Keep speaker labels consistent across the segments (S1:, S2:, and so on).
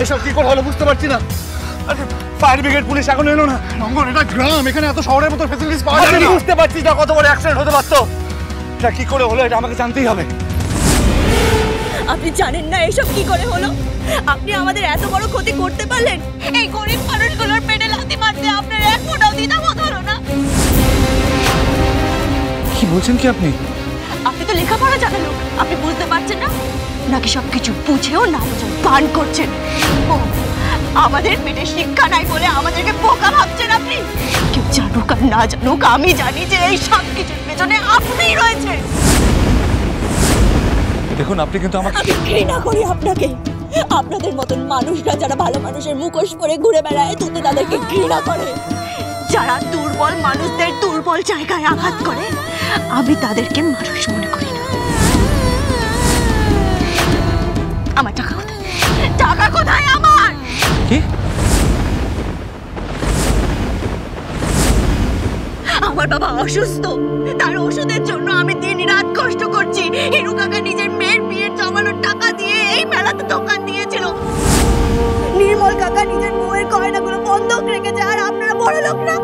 S1: এসব কি করে হলো বুঝতে পারছি না। ফায়ার ব্রিগেড পুলিশ এখন এলো না। রঙ্গন, এটা গ্রাম, এখানে এত শহরের মতো ফ্যাসিলিটিস পাওয়া যায় না। বুঝতে পারছি না কত বড় অ্যাক্সিডেন্ট হতে পারতো। এটা কি করে হলো এটা আমাকে জানতেই হবে।
S2: আপনি জানেন না এসব কি করে হলো? আপনি আমাদের এত বড় ক্ষতি করতে পারলেন? এই গরিব মানুষগুলোর পেটে লাথি মারতে আপনার এক ফোঁটাও দ্বিধাবোধ হলো না?
S1: কি বলছেন কি আপনি?
S2: আপনি তো লেখাপড়া জানেন লোক, আপনি বুঝতে পারছেন না? নাকি সবকিছু বুঝেও না বুঝে গান করছেন? ও, আমাদের পেটে শিক্ষা নাই বলে আমাদেরকে বোকা ভাবছেন আপনি? কেউ জানুক আর না জানুক, আমি জানি যে এই সব কিছুর পেছনে আপনিই রয়েছে।
S1: দেখুন, আপনি কিন্তু আমাকে...
S2: আমি ঘৃণা করি আপনাকে। আপনাদের মতন মানুষরা যারা ভালো মানুষের মুখোশ পরে ঘুরে বেড়ায়, তুতে তাদেরকে ঘৃণা করে। যারা দুর্বল মানুষদের দুর্বল জায়গায় আঘাত করে, আমি তাদেরকে মানুষ মনে করি না। আমার টাকা কোথায়? টাকা কোথায় আমার?
S1: কি?
S2: আমার বাবা অসুস্থ, তার ওষুধের জন্য আমি দিন রাত কষ্ট করছি। হিরু কাকা নিজের মেয়ের বিয়ের জমানোর টাকা দিয়ে এই মেলাতে দোকান দিয়েছিল। নির্মল কাকা নিজের বউয়ের গয়নাগুলো বন্ধক রেখেছে, আর আপনারা বড় লোক না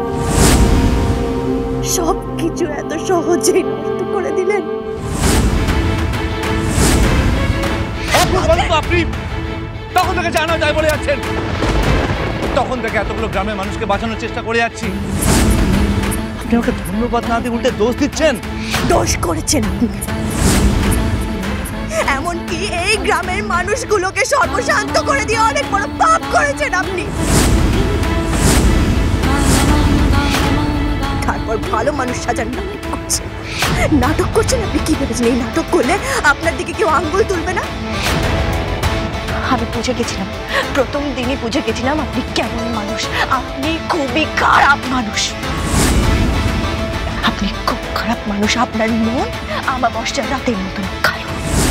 S2: সব কিছু এত সহজেই নষ্ট করে দিলেন।
S1: আপনি তখন থেকে জানা যায় বলে যাচ্ছেন, তখন থেকে এতগুলো গ্রামের মানুষকে বাঁচানোর চেষ্টা করে যাচ্ছি। আপনি আমাকে ধন্যবাদ না দিয়ে উল্টে দোষ দিচ্ছেন।
S2: দোষ করেছেন আপনি, এমনকি এই গ্রামের মানুষগুলোকে সর্বশান্ত করে দিয়ে অনেক বড় পাপ করেছেন আপনি। তারপর ভালো মানুষ সাজার নাটক করছেন আপনি। কি ভেবেছেন এই নাটক করলে আপনার দিকে কেউ আঙ্গুল তুলবে না? আমি বুঝে গেছিলাম, প্রথম দিনই বুঝে গেছিলাম আপনি কেমন মানুষ। আপনি খুবই খারাপ মানুষ, আপনি খুব খারাপ মানুষ। আপনার মন আমাবস্যার রাতের মতন কালো।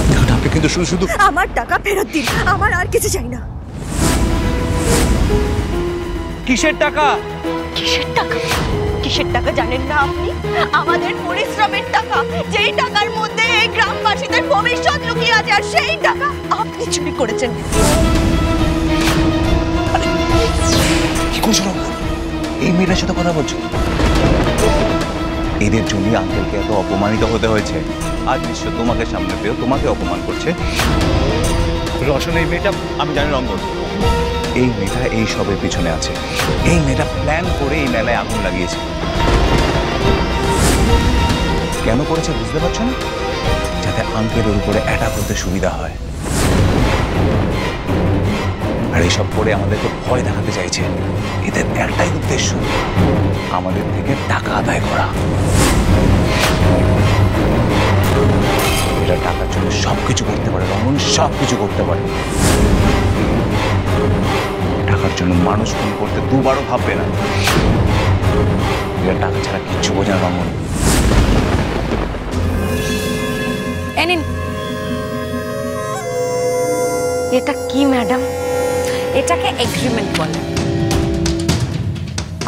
S1: দেখুন, আপনি কিন্তু শুধু
S2: আমার টাকা ফেরত দিন, আমার আর কিছু চাই না।
S1: কিসের টাকা?
S2: কিসের টাকা? কিসের টাকা জানেন না আপনি? আমাদের পরিশ্রমের টাকা, যেই টাকার মধ্যে এই গ্রামবাসীদের ভবিষ্যৎ লুকিয়ে আছে, আর সেই টাকা আপনি চুরি করেছেন।
S1: কি করছো? এই মেয়েটার সাথে কথা বলছো? এদের জন্য আঙ্কেলকে এত অপমানিত হতে হয়েছে। আজ নিশ্চয় তোমাকে সামনে পেয়েও তোমাকে অপমান করছে। রসন, এই মেয়েটা আমি জানি রঙ্গন, এই মেয়েটা এই সবের পিছনে আছে। এই মেয়েটা প্ল্যান করে এই মেলায় আগুন লাগিয়েছে। কেন করেছে বুঝতে পারছো না? যাতে আঙ্কেলের উপরে অ্যাটাক করতে সুবিধা হয়। আর এইসব করে আমাদেরকে ভয় দেখাতে চাইছে। এদের একটাই উদ্দেশ্য, আমাদের থেকে টাকা আদায় করা। এরা টাকার জন্য সবকিছু করতে পারে রমন, সবকিছু করতে পারে। টাকার জন্য মানুষ খুন করতে দুবারও ভাববে না। এরা টাকা ছাড়া কিচ্ছু বোঝে না রমন।
S3: এটা কি ম্যাডাম? এটাকে এগ্রিমেন্ট বলে।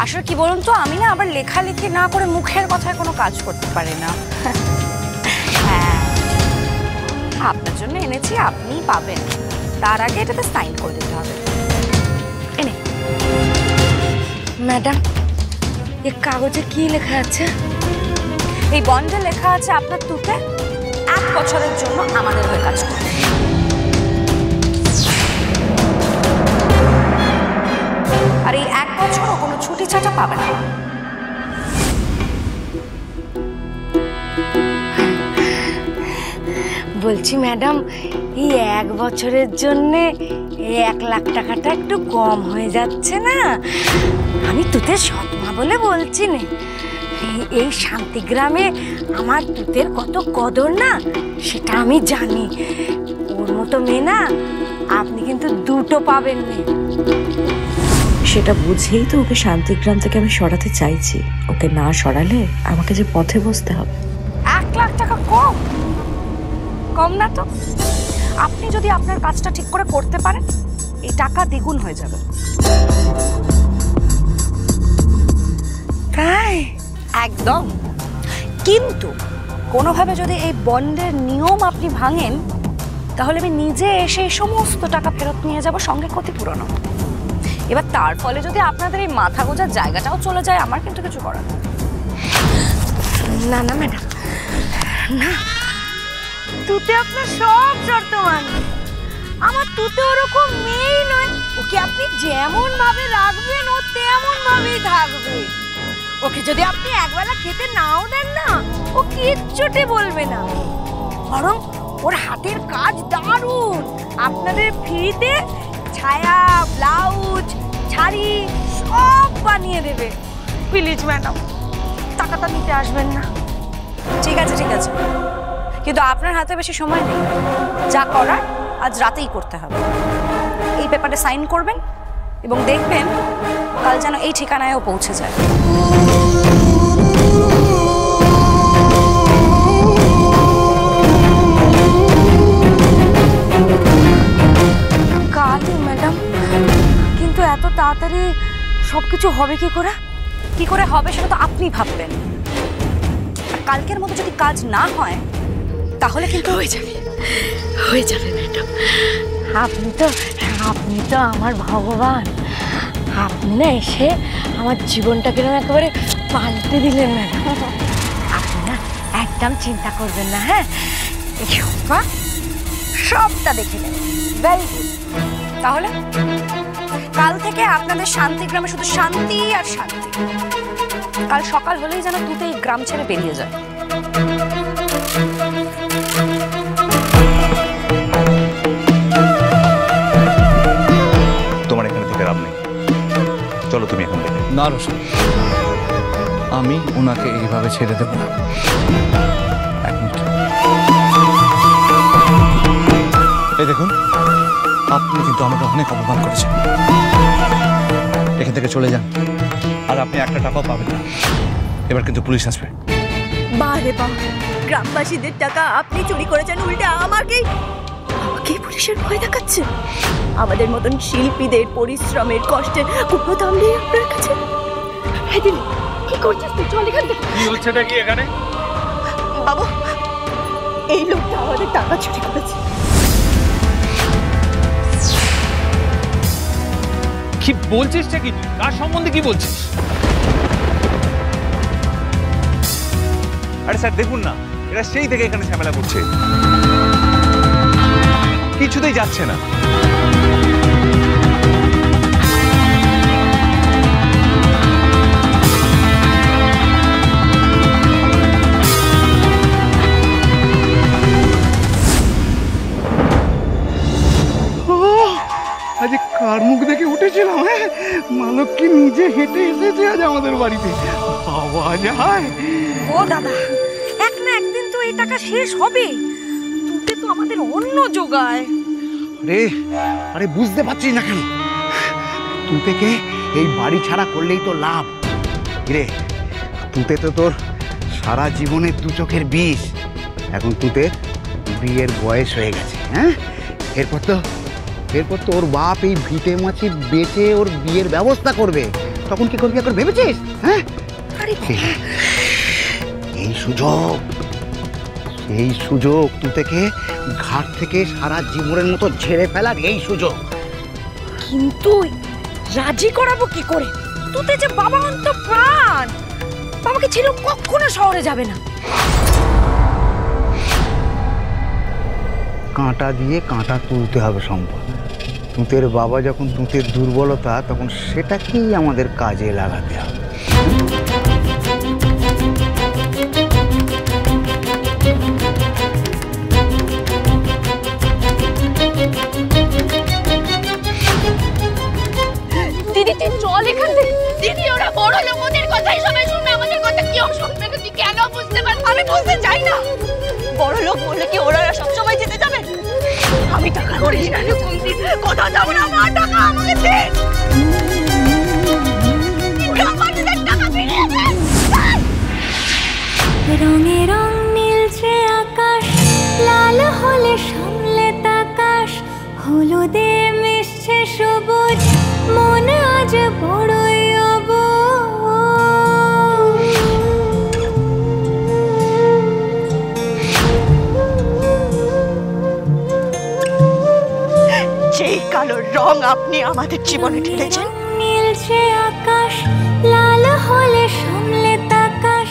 S3: আসলে কি বলুন তো, আমি না আবার লেখালেখি না করে মুখের কথায় কোনো কাজ করতে পারি না। হ্যাঁ, আপনার জন্য এনেছি, আপনিই পাবেন। তার আগে এটাতে সাইন করে দিতে হবে। এনে ম্যাডাম, এই কাগজে কি লেখা আছে? এই বন্ডে লেখা আছে আপনার তুতে 1 বছরের জন্য আমাদের হয়ে কাজ করবে। আর এই 1 বছরও কোনো ছুটি ছাটা পাবে না। বলছি ম্যাডাম, এই 1 বছরের জন্যে 1 লাখ টাকাটা একটু কম হয়ে যাচ্ছে না? আমি তুতের সৎমা বলে বলছি না। এই শান্তিগ্রামে আমার তুতের কত কদর না, সেটা আমি জানি। ওর মতো মেয়ে না আপনি কিন্তু দুটো পাবেন না।
S4: সেটা বুঝেই তো ওকে শান্তিগ্রাম থেকে আমি সরাতে চাইছি। ওকে না সরালে আমাকে যে পথে বসতে হবে।
S3: 1 লাখ টাকা কম? কম না তো। আপনি যদি আপনার কাজটা ঠিক করে করতে পারেন, এই টাকা দ্বিগুণ হয়ে যাবে। তাই? একদম। কিন্তু কোনোভাবে যদি এই বন্ডের নিয়ম আপনি ভাঙেন, তাহলে আমি নিজে এসে এই সমস্ত টাকা ফেরত নিয়ে যাব, সঙ্গে ক্ষতিপূরণ। এবার তার ফলে যদি আপনাদের এই মাথা গোজার জায়গাটাও চলে যায়, আমার কিন্তু কিছু করার নেই। না না ম্যাডাম, না, তুতে আপনার সব শর্ত মানে। আমার তুতে ওরকম মেয়েই নয়, ওকে আপনি যেমন ভাবে রাখবেন ও তেমন ভাবেই থাকবে। ওকে যদি আপনি একবেলা খেতে নাও দেন না, ও কিচ্ছুটি বলবে না, বরং ওর হাতের কাজ দারুণ। আপনাদের ফ্রিতে ছায়া, ব্লাউজ, শাড়ি সব বানিয়ে দেবে। প্লিজ ম্যাডাম, টাকাটা নিতে আসবেন না। ঠিক আছে ঠিক আছে, কিন্তু আপনার হাতে বেশি সময় নেই, যা করার আজ রাতেই করতে হবে। এই পেপারে সাইন করবেন এবং দেখবেন কাল যেন এই ঠিকানায়ও পৌঁছে যায়। কালই ম্যাডাম, কিন্তু এত তাড়াতাড়ি সবকিছু হবে কি করে? কি করে হবে সেটা তো আপনি ভাববেন। আর কালকের মতো যদি কাজ না হয় তাহলে কিন্তু হয়ে যাবে ম্যাডাম। আপনি তো আমার ভগবান। আপনি না এসে আমার জীবনটা কিরকম একেবারে পাল্টে দিলেন ম্যাডাম। আপনি না একদম চিন্তা করবেন না, হ্যাঁ, সবটা দেখে নেবেন। Very good. তাহলে কাল থেকে আপনাদের শান্তিগ্রামে শুধু শান্তি আর শান্তি। কাল সকাল হলেই যেন তুতে এই গ্রাম ছেড়ে বেরিয়ে যায়।
S1: তোমার এখানে থেকে লাভ নেই, চলো তুমি এখান থেকে।
S5: না রোশন, আমি ওনাকে এইভাবে ছেড়ে দেব না। এক মিনিট, এই দেখুন, আপনি কিন্তু আমাকে অনেক অপমান করেছেন। এখান থেকে চলে যান, আর আপনি একটা টাকাও পাবেন না। এবার কিন্তু পুলিশ আসবে।
S2: বারে বাহ, গ্রামবাসীদের টাকা আপনি চুরি করেছেন, উল্টে আমাকেই পুলিশের ভয় দেখাচ্ছে। আমাদের মতন শিল্পীদের পরিশ্রমের কষ্টের কোনো দাম নেই আপনার কাছে। হ্যাঁ দিদি, কি করছিস তুই? চল এখান থেকে।
S5: কি হচ্ছেটা কি এখানে?
S2: বাবু, এই লোকটা আমাদের টাকা চুরি করেছে।
S5: কি বলছিস? কি কার সম্বন্ধে কি বলছিস?
S1: আরে স্যার দেখুন না, এরা সেই থেকে এখানে ঝামেলা করছে, কিছুতেই যাচ্ছে না।
S6: আজ কার মুখ দেখে উঠেছিলাম? হ্যাঁ, মালক কি নিজে হেঁটে এসেছে আজ আমাদের বাড়িতে। পাওয়া যায়।
S3: ও দাদা, এক না একদিন তো এই টাকা শেষ হবে। তুতে তো আমাদের অন্য জোগায়।
S6: আরে বুঝতে পারছিস না কেন? তুতেকে এই বাড়ি ছাড়া করলেই তো লাভ রে। তুতে তো তোর সারা জীবনের দু চোখের বিষ। এখন তুতে বিয়ের বয়স হয়ে গেছে। হ্যাঁ, এরপর তো ওর বাপ এই ভিটে মাছি বেচে ওর বিয়ের ব্যবস্থা করবে। তখন কি করবি এখন ভেবেছিস? হ্যাঁ, এই সুযোগ তুতেকে ঘাট থেকে সারা জীবনের মতো ঝেড়ে ফেলার এই সুযোগ।
S3: কিন্তু রাজি করাবো কি করে? তুতে যে বাবা অন্ত প্রাণ, বাবাকে ছেড়ে কখনো শহরে যাবে না।
S6: কাঁটা দিয়ে কাঁটা তুলতে হবে সম্ভব। তুতের বাবা যখন তুতের দুর্বলতা, তখন সেটাকেই আমাদের কাজে লাগাতে হবে।
S2: দিদি তুই চল এখান থেকে। দিদি, ওরা বড় লোক, ওদের কথাই সবাই শুনবে, আমাদের কথা কেউ শুনবে না। তুই কেন বুঝতে পারছিস? আমি বুঝতে চাই না। বড় লোক বললে কি ওরা সবসময় যেতে যাবে? আমি টাকা করি না, কথা যাবো না। আমার টাকা আমাকে দে।
S7: রঙে রং নীলছে আকাশ, লাল হলে সামলে তাকাশ, হলুদে মিশছে সবুজ, মন আজ বড়ই অবুঝ।
S2: রং আপনি আমাদের জীবনে ঢেলেছেন,
S7: নীলছে আকাশ, লাল হলে সামলে তাকাশ,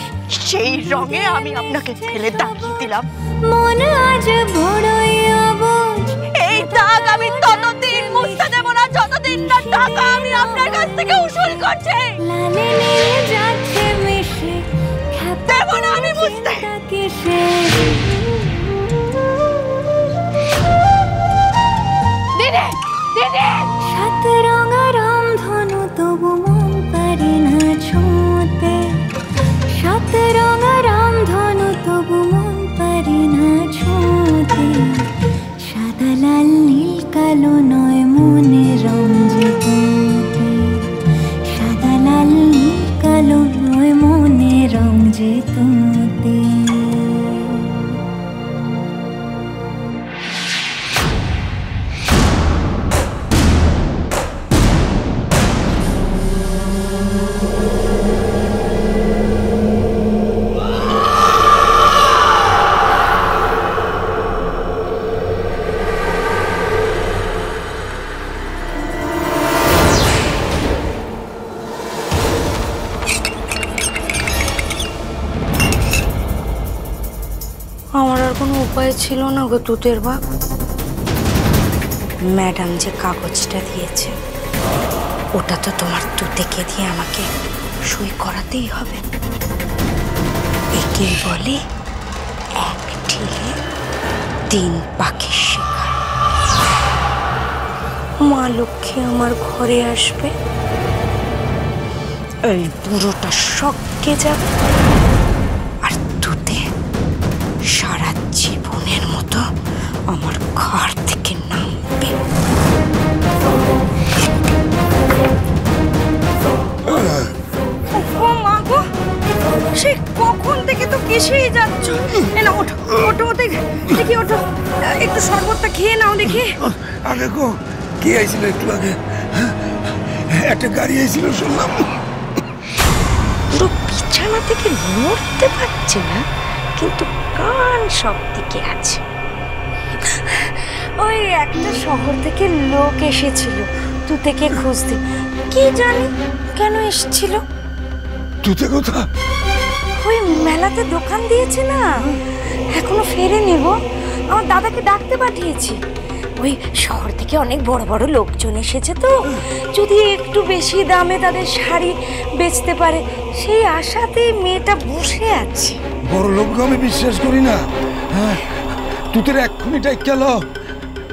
S2: সেই রঙে আমি আপনাকে ফেলে দাগিয়ে দিলাম।
S7: মন আজ বড়ই অবুঝ,
S2: এই দাগ আমি ততদিন মুছতে দেব না যতদিন না টাকা আমি আপনার কাছ থেকে উসুল করছি।
S7: লালে নীল যাচ্ছে মিশে,
S2: দেব না আমি মুছতে।
S7: কিসে
S2: দিদি দিদি,
S7: সাত রঙা রামধনু তবু মন পারে না ছুঁতে, সাত রঙা রামধনু তবু মন পারে না ছুঁতে, সাদা লাল নীল কালো নয় মনে রং যে তুতে, সাদা লাল নীল কালো নয় মনে রং যে তুতে।
S3: আমার আর কোনো উপায় ছিল না গো তুতের বাপ। ম্যাডাম যে কাগজটা দিয়েছে ওটা তো তোমার তুতেকে দিয়ে আমাকে সই করাতেই হবে। একেই বলে এক ঢিলে 3 পাখির শিকার। মা লক্ষ্মী আমার ঘরে আসবে, এই বুড়োটা শক্কে যাবে, আর তুতে সারা জীবনের মতো আমার ঘর থেকে নামবে। ও মা গো, সে কখন থেকে তো কেসেই যাচ্ছ। না ওঠো ওঠো, দেখি ওঠো, একটু শরবতটা খেয়ে নাও দেখি।
S8: আগে গো কি আইছিল একটু আগে? একটা গাড়ি আইছিল শুনলাম।
S3: পুরো বিছানা থেকে নড়তে পারছে না, কিন্তু কান সব দিকে আছে। ওই একটা শহর থেকে লোক এসেছিল তুতেকে খুঁজতে, কি জানি কেন এসেছিল।
S8: তুতে কথা
S3: ওই মেলাতে দোকান দিয়েছে না, এখনো ফেরেনি গো। আমার দাদাকে ডাকতে পাঠিয়েছি। ওই শহর থেকে অনেক বড় বড় লোকজন এসেছে তো, যদি একটু বেশি দামে তাদের শাড়ি বেচতে পারে সেই আশাতেই মেয়েটা বসে আছে।
S8: বড় লোক আমি বিশ্বাস করি না। হ্যাঁ তুতের এক্ষুনি টাইক গেল,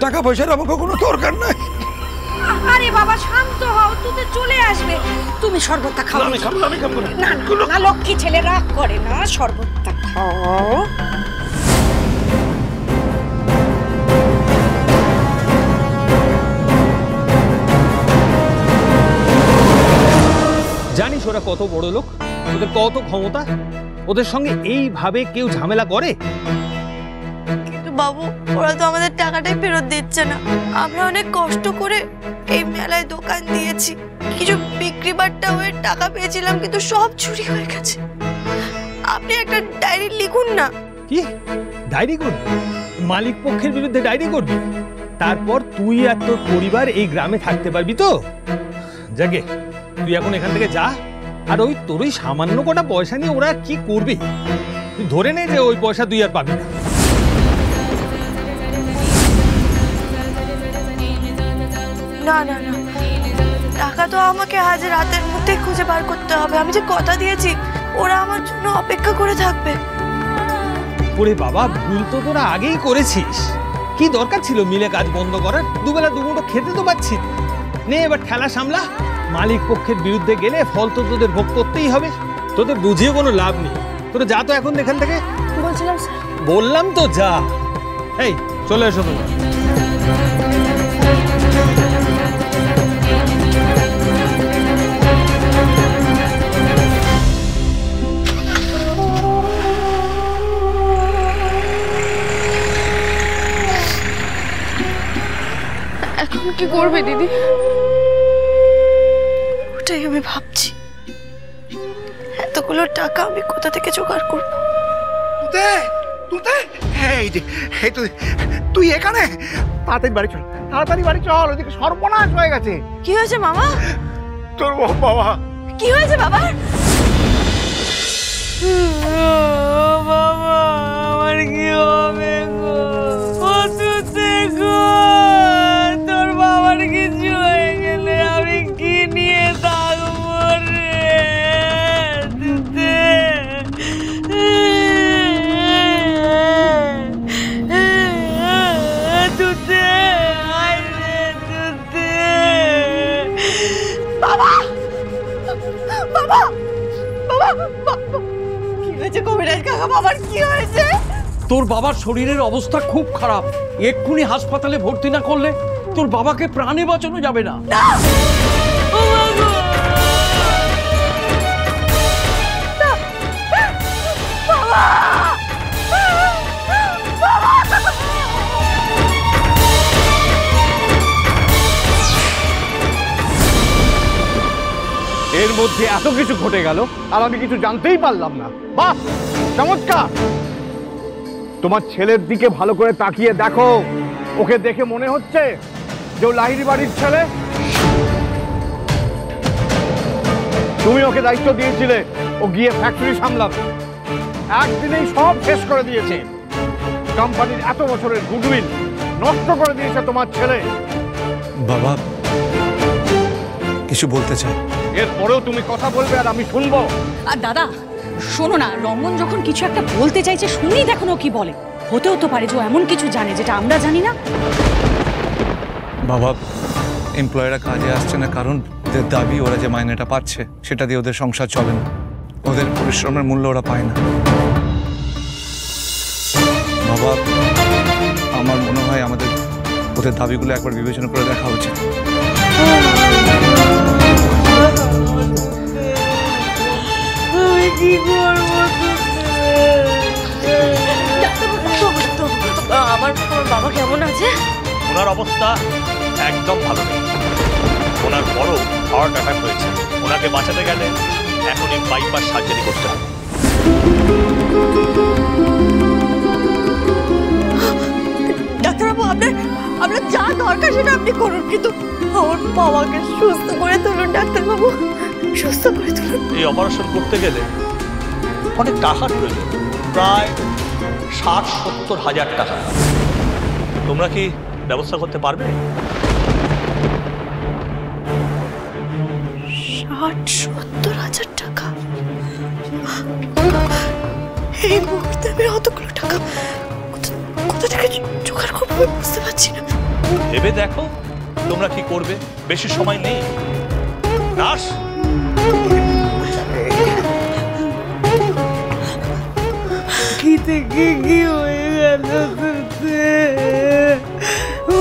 S8: টাকা পয়সার আমাকে কোনো দরকার নাই।
S3: আরে বাবা শান্ত হও, তুতে চলে আসবে। তুমি শরবতটা খাও।
S8: আমি খাবো
S3: না না, লক্ষ্মী ছেলে রাগ করে না, শরবতটা খাও।
S9: জানিস ওরা কত বড় লোক, ওদের কত ক্ষমতা, ওদের সঙ্গে এইভাবে কেউ ঝামেলা করে?
S2: কিন্তু বাবু ওরা তো আমাদের টাকাটাই ফেরত দিচ্ছে না। আমরা অনেক কষ্ট করে এই মেলায় দোকান দিয়েছি, কিছু বিক্রি বাট্টা হয়ে টাকা পেয়েছিলাম, কিন্তু সব চুরি হয়ে গেছে। আপনি একটা ডায়েরি লিখুন না।
S9: কি ডায়েরি করবি? মালিক পক্ষের বিরুদ্ধে ডায়েরি করবি? তারপর তুই আর তোর পরিবার এই গ্রামে থাকতে পারবি তো? জাগে তুই এখন এখান থেকে যা, আর ওই তোর ওই সামান্য কটা পয়সা নিয়ে ওরা কি করবে তুই ধরে নে যে ওই পয়সা তুই আর পাবি না।
S2: না না না, টাকা তো আমাকে আজ রাতের মধ্যে খুঁজে বার করতে হবে। আমি যে কথা দিয়েছি ওরা আমার জন্য অপেক্ষা করে থাকবে।
S9: ওরে বাবা, ভুল তো তোরা আগেই করেছিস, কি দরকার ছিল মিলে কাজ বন্ধ করার? দুবেলা দুমুঠো খেতে তো পাচ্ছি। নে এবার খেলা সামলা। মালিক পক্ষের বিরুদ্ধে গেলে ফল তো তোদের ভোগ করতেই হবে, তোদের বুঝিয়ে কোনো লাভ নেই। তোরা যা তো এখন এখান থেকে।
S2: বলছিলাম স্যার,
S9: বললাম তো যা। এই চলে এসো তোমরা।
S2: এখন কি করবে দিদি? ওটাই আমি ভাবছি, এতগুলো টাকা আমি কোথা থেকে জোগাড় করবো?
S6: তুতে তুতে এই যে এই তুই এখানে, তাড়াতাড়ি বাড়ি চল, তাড়াতাড়ি বাড়ি চল, ওইদিকে সর্বনাশ হয়ে গেছে।
S2: কি হয়েছে মামা?
S6: তোর বাবা।
S2: কি হয়েছে বাবা?
S3: বাবা আমার কি হবে গো? তোর বাবার কিছু হয়ে গেলে আমি কি নিয়ে থাকবো রে?
S2: বাবা বাবা বাবা কি হয়েছে কবিরাজ কাকা? বাবার কি হয়েছে?
S10: তোর বাবার শরীরের অবস্থা খুব খারাপ, এক্ষুনি হাসপাতালে ভর্তি না করলে তোর বাবাকে প্রাণে বাঁচানো যাবে না।
S6: এর মধ্যে এত কিছু ঘটে গেল আর আমি কিছু জানতেই পারলাম না। বাহ, চমৎকার। তোমার ছেলের দিকে ভালো করে তাকিয়ে দেখো, ওকে দেখে মনে হচ্ছে যে ও লাহিড়ী বাড়ির ছেলে। তুমি ওকে দায়িত্ব দিয়েছিলে ও গিয়ে ফ্যাক্টরি সামলাবে, একদিনেই সব শেষ করে দিয়েছে। কোম্পানির এত বছরের গুডউইল নষ্ট করে দিয়েছে তোমার ছেলে।
S5: বাবা কিছু বলতে চাই।
S6: এরপরেও তুমি কথা বলবে আর আমি শুনবো।
S11: আর দাদা শোনো না, রঙ্গন যখন কিছু একটা বলতে চাইছে শুনি দেখুন ও কি বলে। হতেও তো পারে যে ও এমন কিছু জানে যেটা আমরা জানি না।
S5: বাবা এমপ্লয়িরা কাজে আসছে না কারণ ওদের দাবি ওরা যে মাইনেটা পাচ্ছে সেটা দিয়ে ওদের সংসার চলে না, ওদের পরিশ্রমের মূল্য ওরা পায় না। বাবা আমার মনে হয় আমাদের ওদের দাবিগুলো একবার বিবেচনা করে দেখা উচিত।
S3: আমি কি করবো?
S2: আমার বাবা কেমন আছে?
S9: ওনার অবস্থা একদম ভালো নেই, ওনার বড় হার্ট অ্যাটাক হয়েছে। ওনাকে বাঁচাতে গেলে এখনই বাইপাস সার্জারি করতে হবে।
S2: ডাক্তারবাবু আপনার যা দরকার সেটা আপনি করুন, কিন্তু আমার বাবাকে সুস্থ করে তুলুন ডাক্তারবাবু, সুস্থ করে তুলুন।
S9: এই অপারেশন করতে গেলে অনেক টাকার প্রয়োজন, প্রায় 60-70 হাজার টাকা। তোমরা কি ব্যবস্থা করতে পারবে?
S2: 60-70 হাজার টাকা? এই মুহূর্তে আমি অতগুলো টাকা কোথা থেকে জোগাড় করবো বুঝতে পারছি না।
S9: ভেবে দেখো তোমরা কি করবে, বেশি সময় নেই। নার্স
S3: কি থেকে কি হয়ে গেল?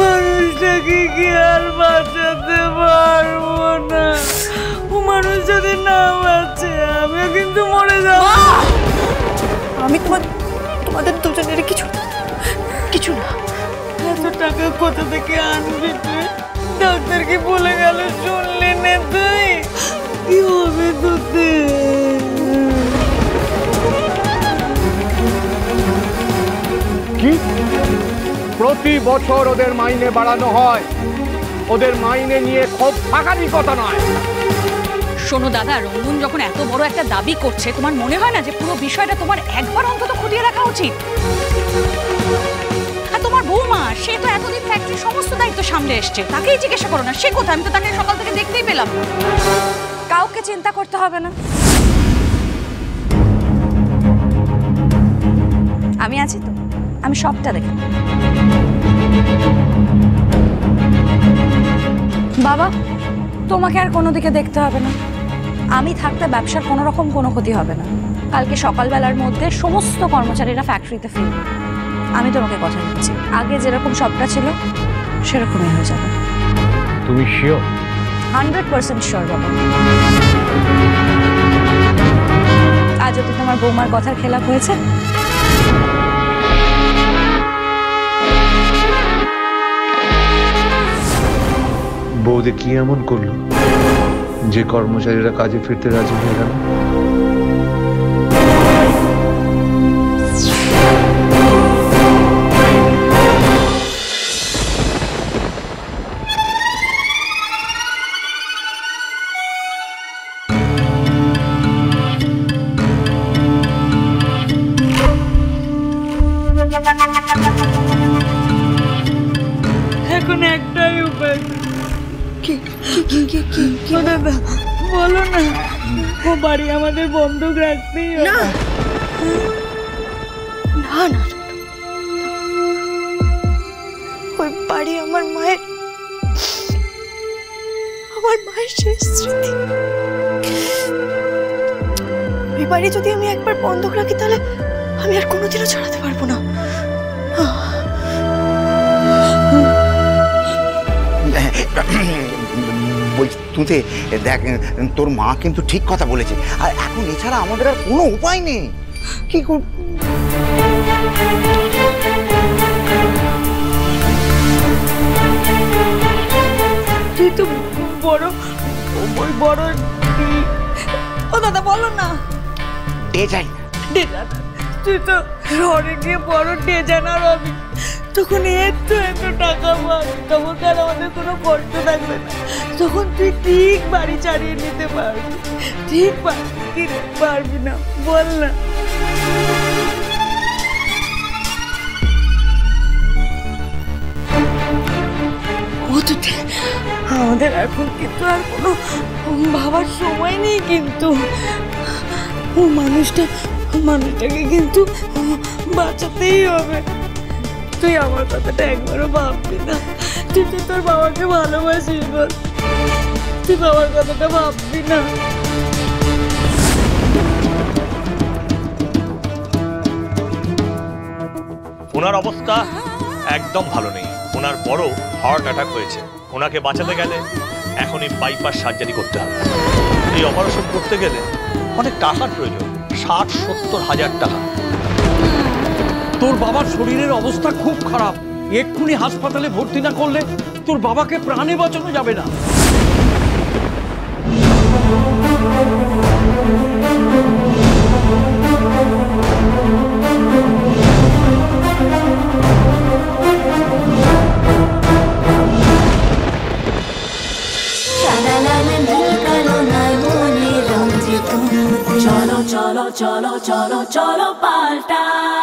S3: মানুষটাকে কি আর বাঁচাতে পারবো না? ও মানুষ যদি না বাঁচে আমিও কিন্তু মরে যাবো।
S2: আমি তোমাদের দুজনের কিছু না।
S3: এত টাকা কোথা থেকে আনবি তুই? ডাক্তার কি বলে গেল শুনলি না তুই? কি হবে তোদের?
S6: কি প্রতি বছর ওদের মাইনে বাড়ানো হয়? ওদের মাইনে নিয়ে খুব থাকারই কথা নয়।
S11: শোনো দাদা, রঙ্গন যখন এত বড় একটা দাবি করছে, তোমার মনে হয় না যে পুরো বিষয়টা তোমার একবার অন্তত খুঁটিয়ে রাখা উচিত? আর তোমার বৌমা, সে তো এতদিন ফ্যাক্টরির সমস্ত দায়িত্ব সামলে এসছে, তাকেই জিজ্ঞাসা করো না সে কোথায়? আমি তো তাকে সকাল থেকে দেখতেই পেলাম না।
S3: কাউকে চিন্তা করতে হবে না,
S2: আমি আছি তো, আমি সবটা দেখে।
S3: বাবা তোমাকে আর কোনো দিকে দেখতে হবে না।
S2: আমি থাকতে ব্যবসার কোনো রকম কোনো ক্ষতি হবে না। কালকে সকালবেলার মধ্যে সমস্ত কর্মচারীরা ফ্যাক্টরিতে ফিরবে। আমি তোমাকে কথা দিচ্ছি, আগে যেরকম সবটা ছিল সেরকমই হয়ে যাবে।
S6: তুমি শিওর?
S2: 100% শিওর বাবা। আজ যদি তোমার বৌমার কথার খেলাপ হয়েছে,
S5: বৌদি কি এমন করলো যে কর্মচারীরা কাজে ফিরতে রাজি হয়ে গেল?
S3: এখন একটাই উপায়। কি দাদা বলো না, ও বাড়ি আমাদের বন্ধক রাখতেই হবে।
S2: না না না, ওই বাড়ি আমার মায়ের শেষ স্মৃতি। ওই বাড়ি যদি আমি একবার বন্ধক রাখি তাহলে আমি আর কোনোদিনও ছাড়াতে পারবো না।
S6: বলছি তুতে দেখ, তোর মা কিন্তু ঠিক কথা বলেছে, আর এখন এছাড়া আমাদের আর কোনো উপায় নেই। কি করব?
S3: তুই তো বড় ও দাদা বলো না।
S6: ডেজাই
S3: তুই তো শহরে গিয়ে বড় ডেজানার হবি, তখন এত টাকা পাবি, তখন আর আমাদের কোনো কষ্ট থাকবে না। তখন তুই ঠিক বাড়ি ছাড়িয়ে নিতে পারবি। ঠিক পারবি না বল না? আমাদের এখন কিন্তু আর কোনো ভাবার সময় নেই, কিন্তু মানুষটাকে কিন্তু বাঁচাতেই হবে। তুই আমার কথাটা একবারও ভাববি না? তুই তো তোর বাবাকে ভালোবাসিস, বল তুই বাবার কথাটা ভাববি না?
S9: ওনার অবস্থা একদম ভালো নেই। ওনার বড় হার্ট অ্যাটাক হয়েছে। ওনাকে বাঁচাতে গেলে এখনই বাইপাস সার্জারি করতে হবে। এই অপারেশন করতে গেলে অনেক টাকার প্রয়োজন, 60-70 হাজার টাকা।
S10: তোর বাবার শরীরের অবস্থা খুব খারাপ, এক্ষুনি হাসপাতালে ভর্তি না করলে তোর বাবাকে প্রাণে বাঁচানো যাবে না।
S7: চলো চলো চলো চলো চলো পাল্টাই।